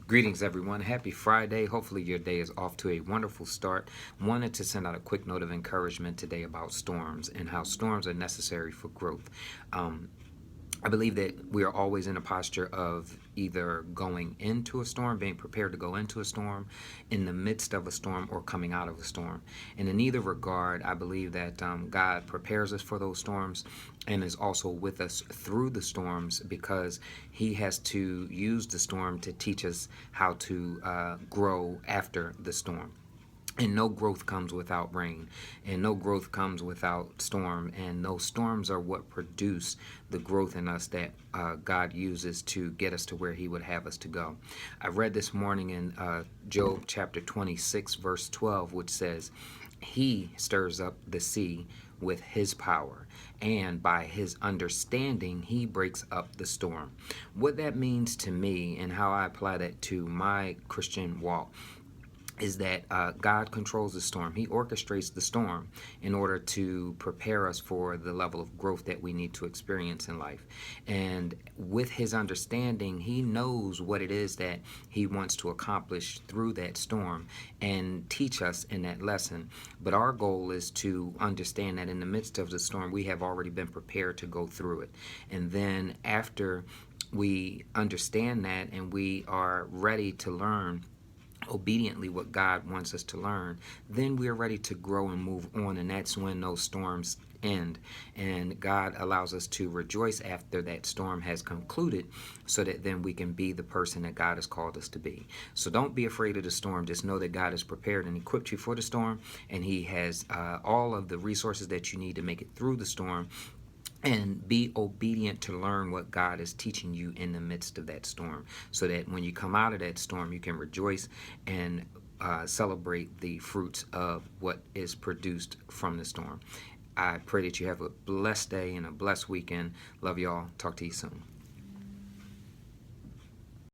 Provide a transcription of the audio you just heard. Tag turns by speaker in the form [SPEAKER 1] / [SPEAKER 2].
[SPEAKER 1] Greetings, everyone. Happy Friday. Hopefully, your day is off to a wonderful start. Wanted to send out a quick note of encouragement today about storms and how storms are necessary for growth. Um, I believe that we are always in a posture of either going into a storm, being prepared to go into a storm, in the midst of a storm, or coming out of a storm. And in either regard, I believe that God prepares us for those storms and is also with us through the storms because He has to use the storm to teach us how to grow after the storm. And no growth comes without rain, and no growth comes without storm, and those storms are what produce the growth in us that God uses to get us to where He would have us to go. I read this morning in Job chapter 26, verse 12, which says, He stirs up the sea with His power, and by His understanding, He breaks up the storm. What that means to me and how I apply that to my Christian walk is that God controls the storm. He orchestrates the storm in order to prepare us for the level of growth that we need to experience in life. And with His understanding, He knows what it is that He wants to accomplish through that storm and teach us in that lesson. But our goal is to understand that in the midst of the storm, we have already been prepared to go through it. And then after we understand that and we are ready to learn obediently what God wants us to learn, then we are ready to grow and move on. And that's when those storms end. And God allows us to rejoice after that storm has concluded so that then we can be the person that God has called us to be. So don't be afraid of the storm. Just know that God has prepared and equipped you for the storm, and He has all of the resources that you need to make it through the storm. And be obedient to learn what God is teaching you in the midst of that storm, so that when you come out of that storm, you can rejoice and celebrate the fruits of what is produced from the storm. I pray that you have a blessed day and a blessed weekend. Love y'all. Talk to you soon.